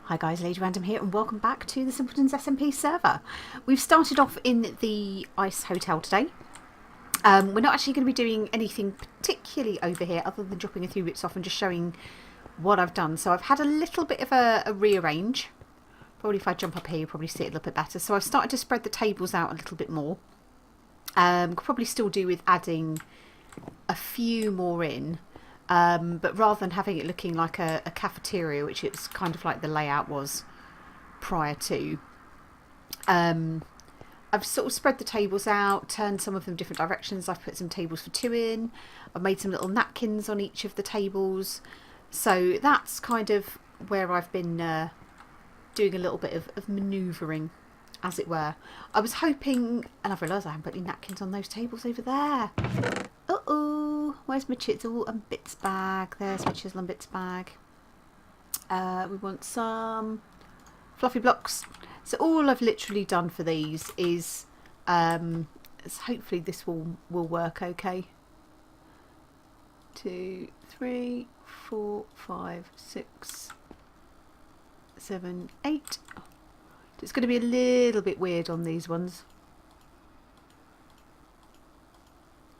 Hi guys, Lady Random here and welcome back to the Simpletons SMP server. We've started off in the Ice Hotel today. We're not actually going to be doing anything particularly over here other than dropping a few bits off and just showing what I've done. So I've had a little bit of a rearrange. Probably if I jump up here you'll probably see it a little bit better. So I've started to spread the tables out a little bit more. Could probably still do with adding a few more in. But rather than having it looking like a cafeteria, which it's kind of like the layout was prior to, I've sort of spread the tables out, turned some of them different directions. I've put some tables for two in. I've made some little napkins on each of the tables. So that's kind of where I've been doing a little bit of manoeuvring, as it were. I was hoping, and I've realised I haven't put any napkins on those tables over there. Uh-oh, where's my chisel and bits bag? There's my chisel and bits bag. We want some fluffy blocks. So all I've literally done for these is hopefully this will work okay. 2, 3, 4, 5, 6, 7, 8. It's going to be a little bit weird on these ones.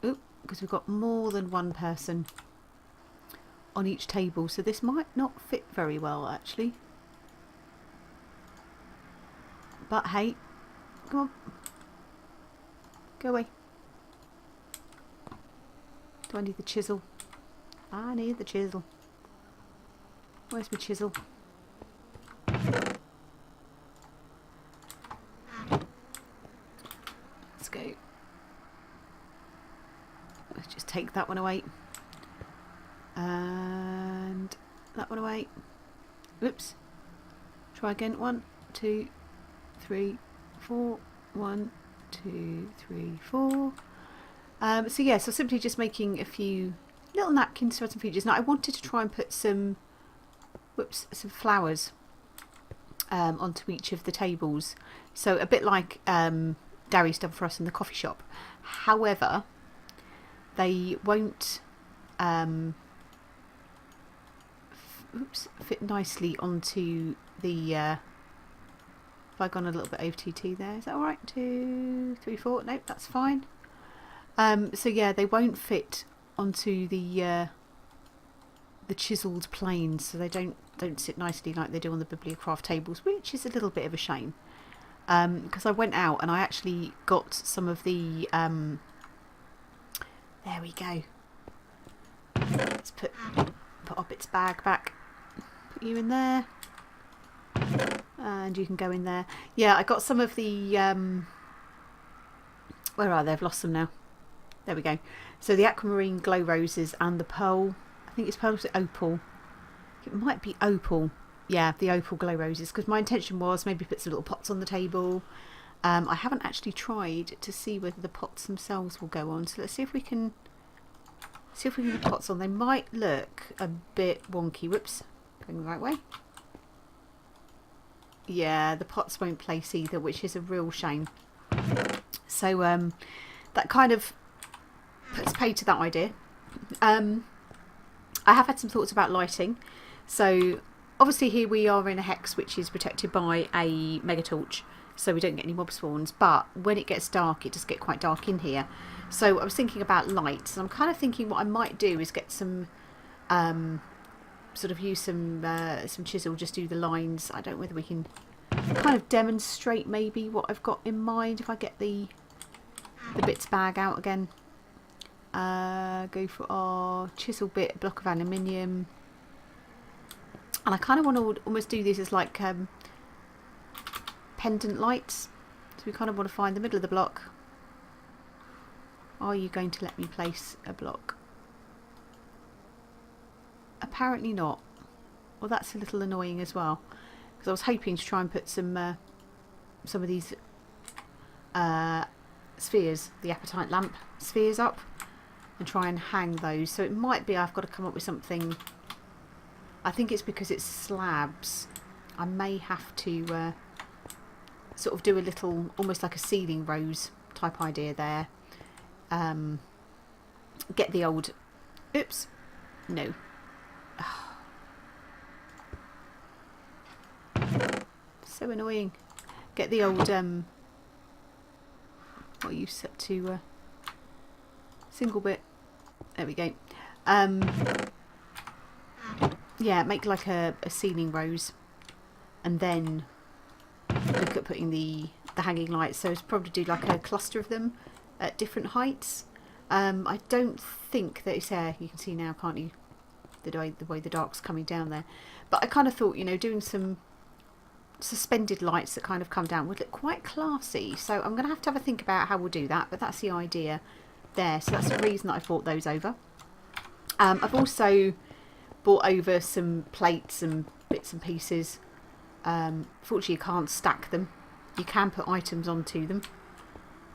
Because we've got more than one person on each table, so this might not fit very well actually. But hey, come on, go away. Do I need the chisel? I need the chisel. Where's my chisel? Let's go. Let's just take that one away. And that one away. Oops. Try again. 1, 2, 3, 4. 1, 2, 3, 4. So yeah, so simply just making a few little napkins to add some features. Now I wanted to try and put some flowers onto each of the tables. So a bit like Darius done for us in the coffee shop. However, they won't fit nicely onto the have I gone a little bit OTT there? Is that alright? 2, 3, 4. Nope, that's fine. So yeah, they won't fit onto the chiselled planes, so they don't sit nicely like they do on the Bibliocraft tables, which is a little bit of a shame. Because I went out and I actually got some of the there we go. Let's put Obbit's bag back. Put you in there. And you can go in there. Yeah, I got some of the where are they? I've lost them now. There we go. So the aquamarine glow roses and the pearl, I think it's pearl, or opal. It might be opal. Yeah, the opal glow roses, because my intention was maybe put some little pots on the table. I haven't actually tried to see whether the pots themselves will go on, so let's see if we can put pots on. They might look a bit wonky. Whoops, going the right way. Yeah, the pots won't place either, which is a real shame. So that kind of puts paid to that idea. I have had some thoughts about lighting. So obviously here we are in a hex which is protected by a mega torch, so we don't get any mob spawns, but when it gets dark it does get quite dark in here. So I was thinking about lights, and I'm kind of thinking what I might do is get some sort of use some chisel, just do the lines. I don't know whether we can kind of demonstrate maybe what I've got in mind if I get the bits bag out again. Go for our chisel bit, block of aluminium. And I kind of want to almost do this as like pendant lights. So we kind of want to find the middle of the block. Are you going to let me place a block? Apparently not. Well, that's a little annoying as well, because I was hoping to try and put some of these spheres, the appetite lamp spheres up, and try and hang those. So it might be I've got to come up with something. I think it's because it's slabs. I may have to sort of do a little, almost like a ceiling rose type idea there. Get the old, oops, no. So annoying. Get the old, what are you set to, single bit. There we go. Yeah, make like a ceiling rose, and then look at putting the hanging lights. So it's probably do like a cluster of them at different heights. I don't think that it's there. You can see now, can't you? The way the dark's coming down there. But I kind of thought, you know, doing some suspended lights that kind of come down would look quite classy. So I'm going to have a think about how we'll do that. But that's the idea there. So that's the reason that I brought those over. I've also brought over some plates and bits and pieces. Fortunately, you can't stack them. You can put items onto them.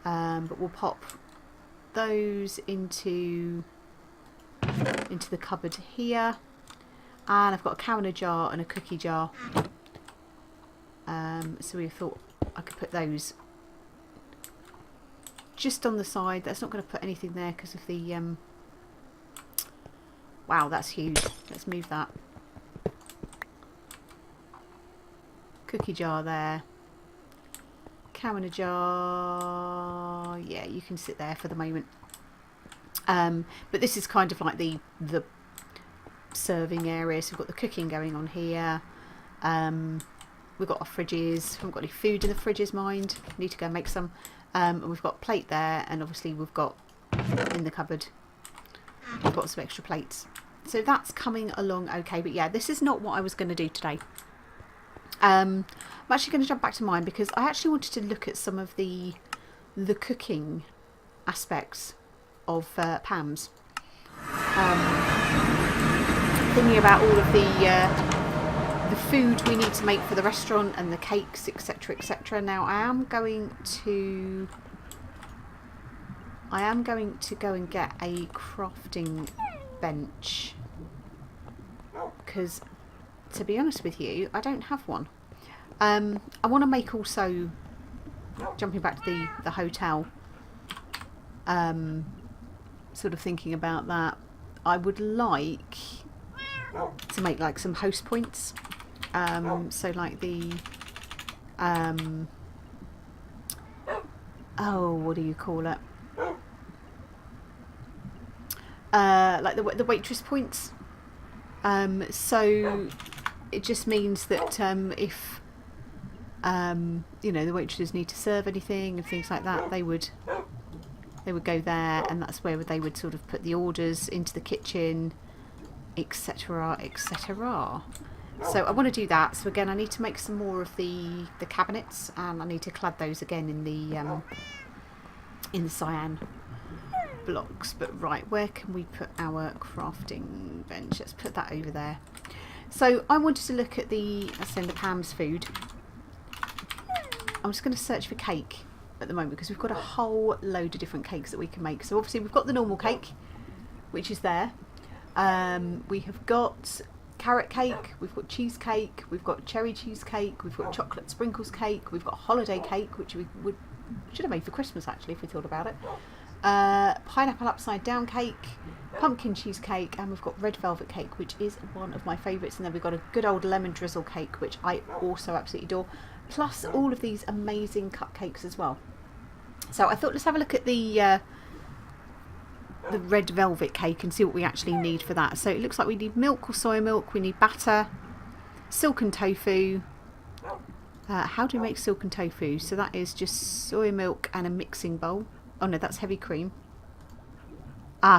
But we'll pop those into the cupboard here, and I've got a cow in a jar and a cookie jar, so we thought I could put those just on the side. That's not going to put anything there because of the wow, that's huge. Let's move that cookie jar there, cow in a jar. Yeah, you can sit there for the moment. But this is kind of like the serving area. So we've got the cooking going on here. We've got our fridges. Haven't got any food in the fridges, mind. Need to go and make some. And we've got a plate there, and obviously we've got in the cupboard, we've got some extra plates. So that's coming along okay. But yeah, this is not what I was going to do today. I'm actually going to jump back to mine because I actually wanted to look at some of the cooking aspects of Pam's. Thinking about all of the food we need to make for the restaurant and the cakes, etc, etc. Now I am going to go and get a crafting bench because, to be honest with you, I don't have one. I want to make also, jumping back to the hotel, sort of thinking about that, I would like to make like some host points, so like the oh, what do you call it, like the waitress points. So it just means that if you know, the waitresses need to serve anything and things like that, they would go there, and that's where they would sort of put the orders into the kitchen, etc, etc. So I want to do that. So again, I need to make some more of the cabinets, and I need to clad those again in the cyan blocks. But right, where can we put our crafting bench? Let's put that over there. So I wanted to look at the Pam's food. I'm just going to search for cake at the moment because we've got a whole load of different cakes that we can make. So obviously we've got the normal cake, which is there. We have got carrot cake, we've got cheesecake, we've got cherry cheesecake, we've got chocolate sprinkles cake, we've got holiday cake, which we should have made for Christmas actually if we thought about it. Pineapple upside down cake, pumpkin cheesecake, and we've got red velvet cake, which is one of my favourites. And then we've got a good old lemon drizzle cake, which I also absolutely adore. Plus all of these amazing cupcakes as well. So I thought let's have a look at the red velvet cake and see what we actually need for that. So it looks like we need milk or soy milk, we need batter, silken tofu. How do we make silken tofu? So that is just soy milk and a mixing bowl. Oh no, that's heavy cream.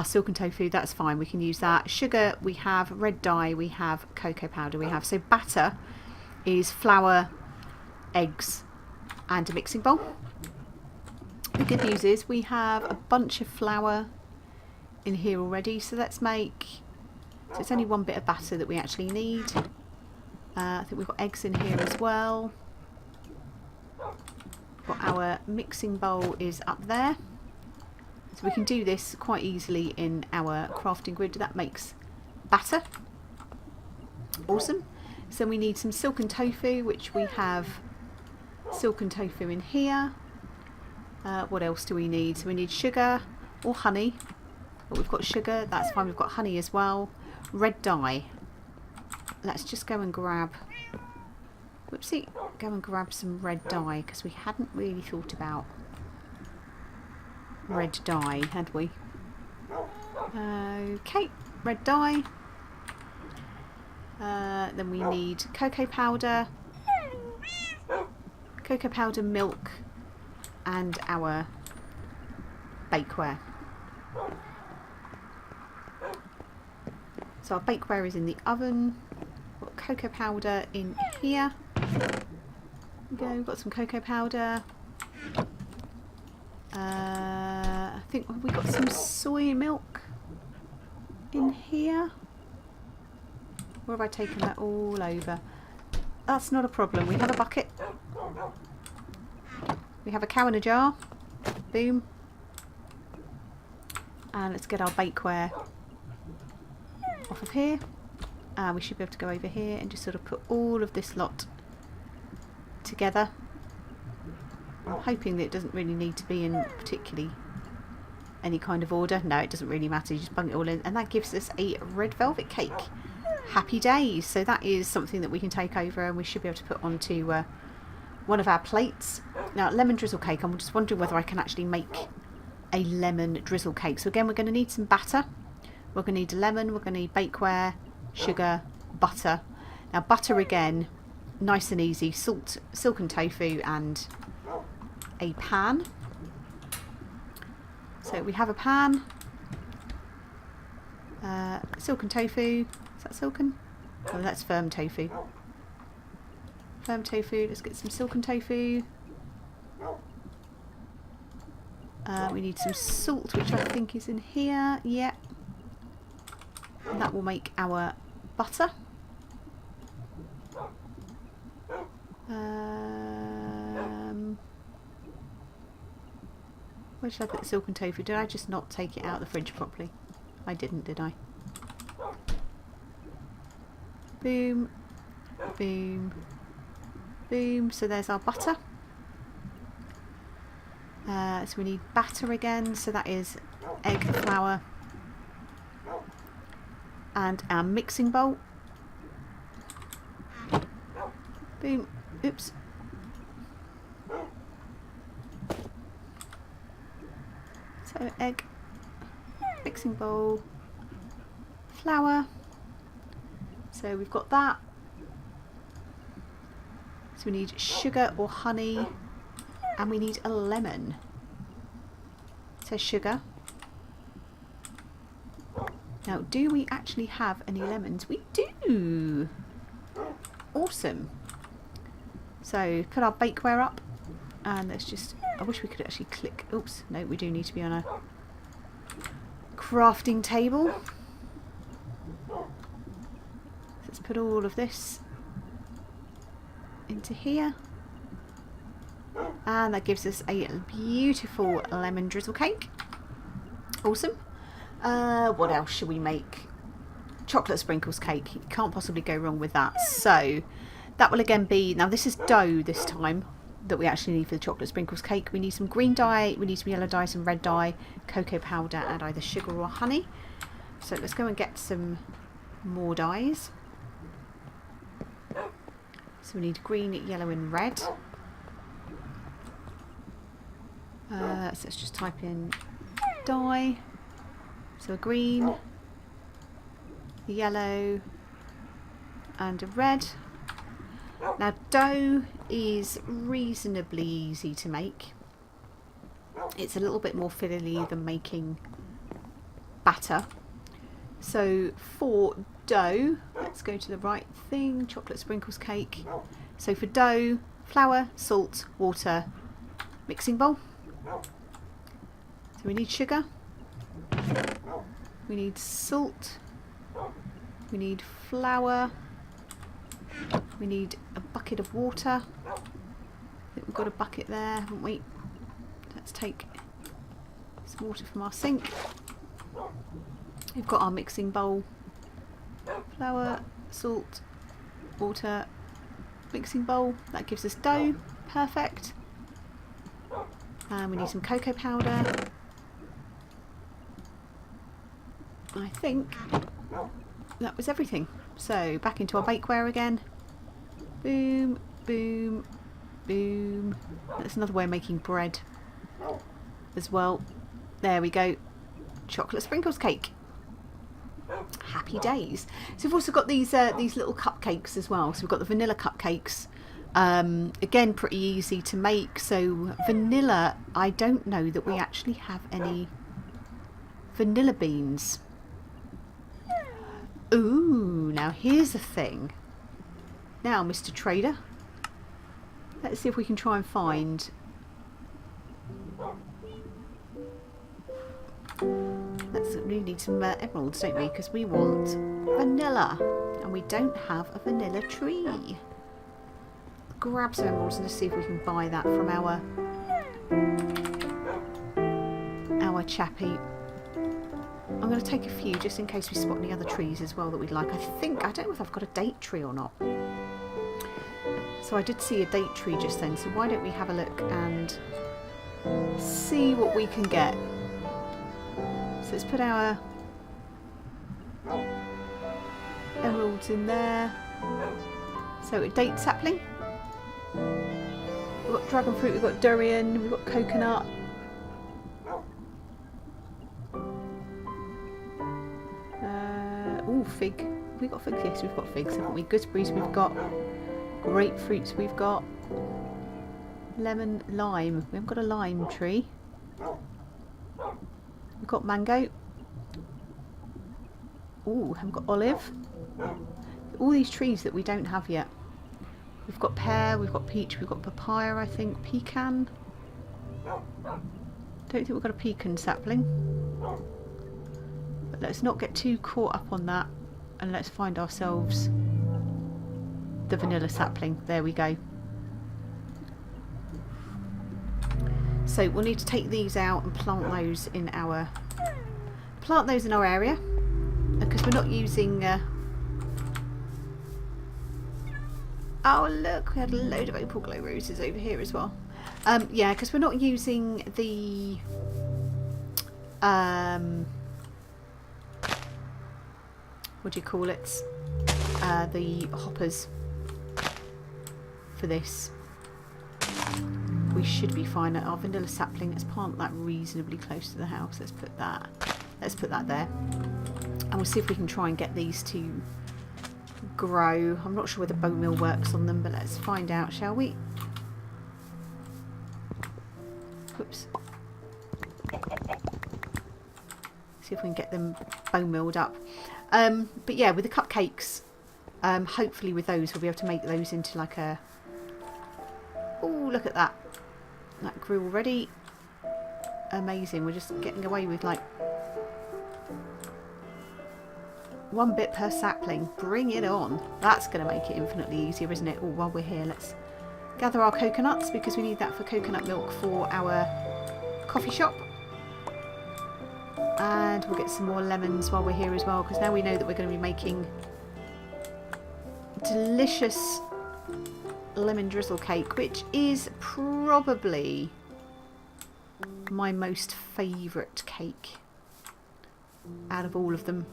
Silken tofu, that's fine, we can use that. Sugar we have, red dye we have, cocoa powder we have. So batter is flour, eggs and a mixing bowl. The good news is we have a bunch of flour in here already, so let's make, so it's only one bit of batter that we actually need. I think we've got eggs in here as well. Got our mixing bowl is up there, so we can do this quite easily in our crafting grid. That makes batter. Awesome. So we need some silken tofu, which we have silken tofu in here. What else do we need? So we need sugar or honey. But we've got sugar, that's fine. We've got honey as well. Red dye. Let's just go and grab whoopsie, go and grab some red dye, because we hadn't really thought about red dye, had we? Okay, red dye. Then we need cocoa powder, milk, and our bakeware. So our bakeware is in the oven. Got cocoa powder in here. There we go, we've got some cocoa powder. I think we got some soy milk in here. Or have I taken that all over? That's not a problem. We have a bucket. We have a cow in a jar. Boom. And let's get our bakeware off of here. We should be able to go over here and just sort of put all of this lot together. I'm hoping that it doesn't really need to be in particularly any kind of order. No, it doesn't really matter. You just bung it all in, and that gives us a red velvet cake. Happy days. So that is something that we can take over, and we should be able to put onto one of our plates. Now, lemon drizzle cake, I'm just wondering whether I can actually make a lemon drizzle cake. So again, we're going to need some batter. We're going to need a lemon, we're going to need bakeware, sugar, butter. Now butter again, nice and easy, salt, silken tofu, and a pan. So we have a pan, silken tofu. Is that silken? Oh, that's firm tofu. Firm tofu. Let's get some silken tofu. We need some salt, which I think is in here. Yeah. And that will make our butter. Where should I put the silken tofu? Did I just not take it out of the fridge properly? I didn't, did I? Boom, boom, boom. So there's our butter. So we need batter again. So that is egg, flour, and our mixing bowl. Boom. Oops. So egg, mixing bowl, flour. So we've got that. So we need sugar or honey, and we need a lemon. So sugar. Now, do we actually have any lemons? We do. Awesome. So put our bakeware up, and let's just, I wish we could actually click. Oops, no, we do need to be on a crafting table. Let's put all of this into here, and that gives us a beautiful lemon drizzle cake. Awesome. What else should we make? Chocolate sprinkles cake. You can't possibly go wrong with that. So that will again be, now this is dough this time that we actually need for the chocolate sprinkles cake. We need some green dye, we need some yellow dye, some red dye, cocoa powder, and either sugar or honey. So let's go and get some more dyes. So we need green, yellow, and red. So let's just type in dye. So a green, a yellow, and a red. Now dough is reasonably easy to make. It's a little bit more fiddly than making batter. So for dough, let's go to the right thing, chocolate sprinkles cake. So for dough, flour, salt, water, mixing bowl. So we need sugar, we need salt, we need flour, we need a bucket of water. I think we've got a bucket there, haven't we? Let's take some water from our sink. We've got our mixing bowl. Flour, salt, water, mixing bowl. That gives us dough. Perfect. And we need some cocoa powder. I think that was everything. So back into our bakeware again. Boom, Boom. Boom. That's another way of making bread as well. There we go. Chocolate sprinkles cake. Happy days. So we've also got these little cupcakes as well. So we've got the vanilla cupcakes. Again, pretty easy to make. So vanilla, I don't know that we actually have any vanilla beans. Ooh, now here's the thing. Now, Mr. Trader, let's see if we can try and find. We need some emeralds, don't we? Because we want vanilla, and we don't have a vanilla tree. Grab some emeralds and just see if we can buy that from our chappie. I'm going to take a few just in case we spot any other trees as well that we'd like. I don't know if I've got a date tree or not. So I did see a date tree just then, so why don't we have a look and see what we can get. So let's put our emeralds in there. So a date sapling. We've got dragon fruit, we've got durian, we've got coconut. Oh, fig. We've got figs, yes, we've got figs, haven't we? Gooseberries, we've got grapefruits, we've got lemon, lime. We haven't got a lime tree. We've got mango. Ooh, haven't got olive. All these trees that we don't have yet. We've got pear, we've got peach, we've got papaya, I think, pecan. Don't think we've got a pecan sapling. But let's not get too caught up on that, and let's find ourselves the vanilla sapling. There we go. So we'll need to take these out and plant those in our area, because we're not using. Oh look, we had a load of opal glow roses over here as well. Yeah, because we're not using the what do you call it? The hoppers for this. We should be fine. Our vanilla sapling, let's plant that reasonably close to the house. Let's put that there, and we'll see if we can try and get these to grow. I'm not sure whether bone meal works on them, but let's find out, shall we? Whoops. See if we can get them bone milled up. But yeah, with the cupcakes, hopefully with those we'll be able to make those into like a. Oh, look at that! That grew already. Amazing. We're just getting away with like 1 bit per sapling. Bring it on. That's going to make it infinitely easier, isn't it? Oh, while we're here, let's gather our coconuts, because we need that for coconut milk for our coffee shop. And we'll get some more lemons while we're here as well, because now we know that we're going to be making delicious lemon drizzle cake, which is probably my most favourite cake out of all of them.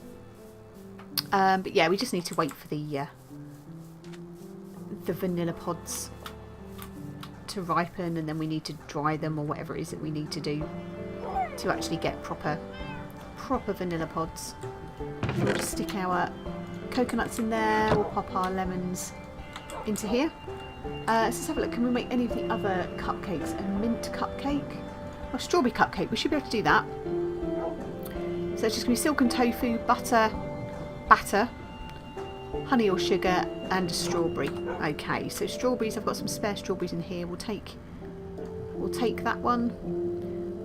But yeah, we just need to wait for the vanilla pods to ripen, and then we need to dry them or whatever it is that we need to do to actually get proper vanilla pods. We'll just stick our coconuts in there. We'll pop our lemons into here. Let's have a look. Can we make any of the other cupcakes? A mint cupcake? Or strawberry cupcake? We should be able to do that. So it's just going to be silken tofu, butter, batter, honey or sugar, and a strawberry. Okay, so strawberries, I've got some spare strawberries in here. We'll take that one.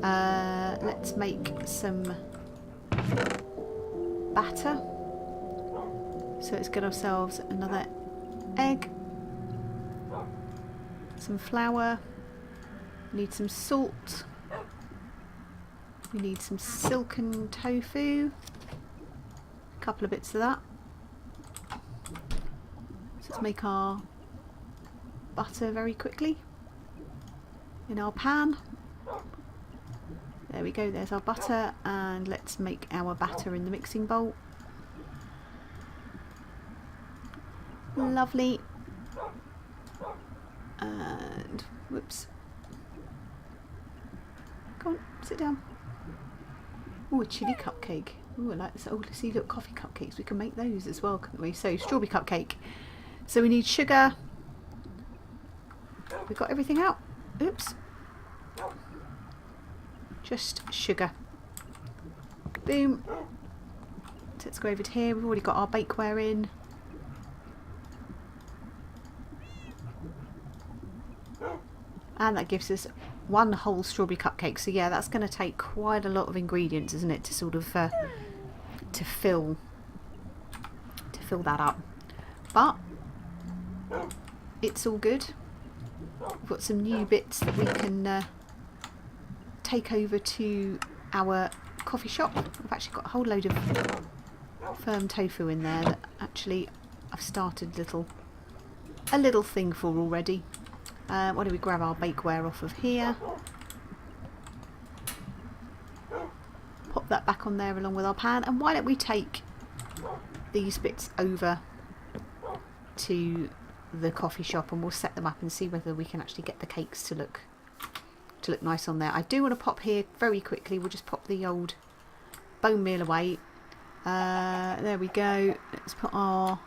Let's make some batter. So let's get ourselves another egg, some flour, we need some salt, we need some silken tofu, a couple of bits of that. So let's make our butter very quickly in our pan. There we go, there's our butter, and let's make our batter in the mixing bowl. Lovely. And whoops. Come on, sit down. Oh, a chili cupcake. Oh, I like this. Oh, see, look, coffee cupcakes. We can make those as well, couldn't we? So, strawberry cupcake. So we need sugar. We've got everything out. Oops. Just sugar. Boom. So let's go over to here. We've already got our bakeware in. And that gives us one whole strawberry cupcake. So yeah, that's going to take quite a lot of ingredients, isn't it, to sort of to fill that up. But it's all good. We've got some new bits that we can take over to our coffee shop. I've actually got a whole load of firm tofu in there that actually I've started a little thing for already. Why don't we grab our bakeware off of here, pop that back on there along with our pan, and why don't we take these bits over to the coffee shop and we'll set them up and see whether we can actually get the cakes to look nice on there. I do want to pop here very quickly. We'll just pop the old bone meal away. There we go. Let's put our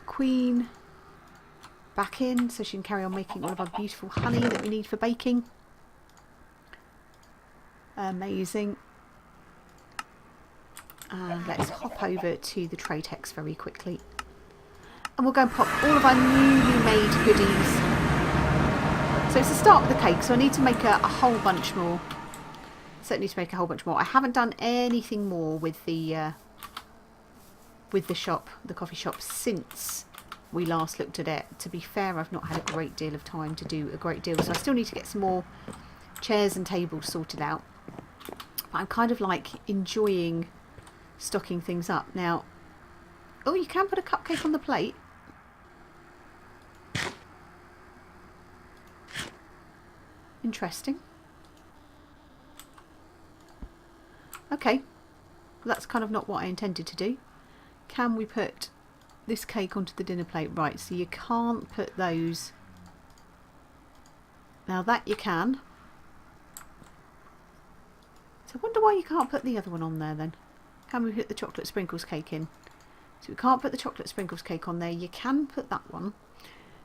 queen back in so she can carry on making all of our beautiful honey that we need for baking. Amazing. And let's hop over to the tray text very quickly. And we'll go and pop all of our newly made goodies. So it's the start of the cake, so I need to make a whole bunch more. Certainly need to make a whole bunch more. I haven't done anything more with the shop, the coffee shop, since we last looked at it. To be fair, I've not had a great deal of time to do a great deal, so I still need to get some more chairs and tables sorted out. But I'm kind of like enjoying stocking things up. Now, oh, you can put a cupcake on the plate. Interesting. Okay, well, that's kind of not what I intended to do. Can we put this cake onto the dinner plate? Right, so you can't put those. Now that you can. So I wonder why you can't put the other one on there then. Can we put the chocolate sprinkles cake in? So we can't put the chocolate sprinkles cake on there. You can put that one.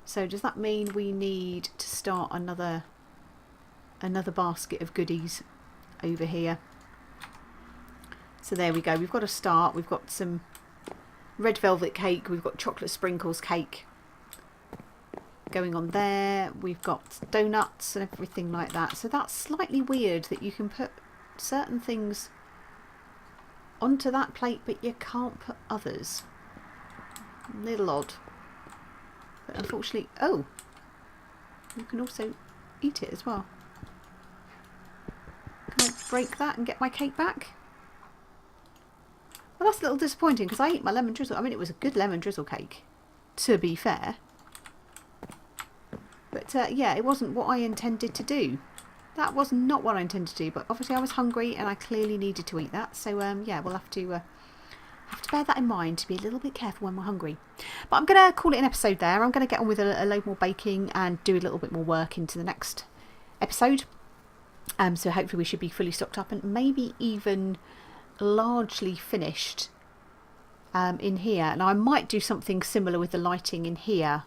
So does that mean we need to start another basket of goodies over here? So there we go. We've got a start. We've got some red velvet cake. We've got chocolate sprinkles cake going on there. We've got donuts and everything like that. So that's slightly weird that you can put certain things onto that plate but you can't put others. A little odd. But unfortunately, oh, you can also eat it as well. Can I break that and get my cake back? Well, that's a little disappointing because I ate my lemon drizzle. I mean, it was a good lemon drizzle cake, to be fair. But yeah, it wasn't what I intended to do. That was not what I intended to do. But obviously I was hungry and I clearly needed to eat that. So yeah, we'll have to bear that in mind, to be a little bit careful when we're hungry. But I'm going to call it an episode there. I'm going to get on with a load more baking and do a little bit more work into the next episode. So hopefully we should be fully stocked up and maybe even largely finished in here. Now I might do something similar with the lighting in here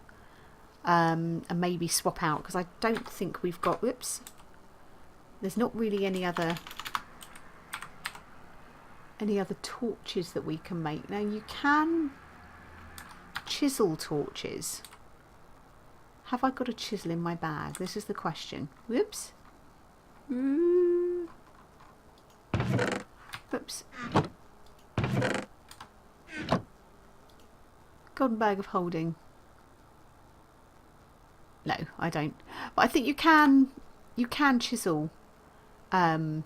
and maybe swap out, because I don't think we've got, whoops, there's not really any other torches that we can make. Now you can chisel torches. Have I got a chisel in my bag? This is the question. Whoops. Oops. Golden bag of holding. No, I don't. But I think you can chisel the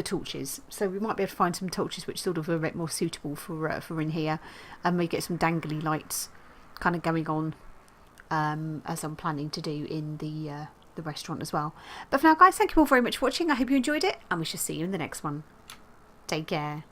torches. So we might be able to find some torches which sort of are a bit more suitable for in here, and we get some dangly lights kind of going on as I'm planning to do in the restaurant as well. But for now, guys, thank you all very much for watching. I hope you enjoyed it, and we shall see you in the next one. Take care.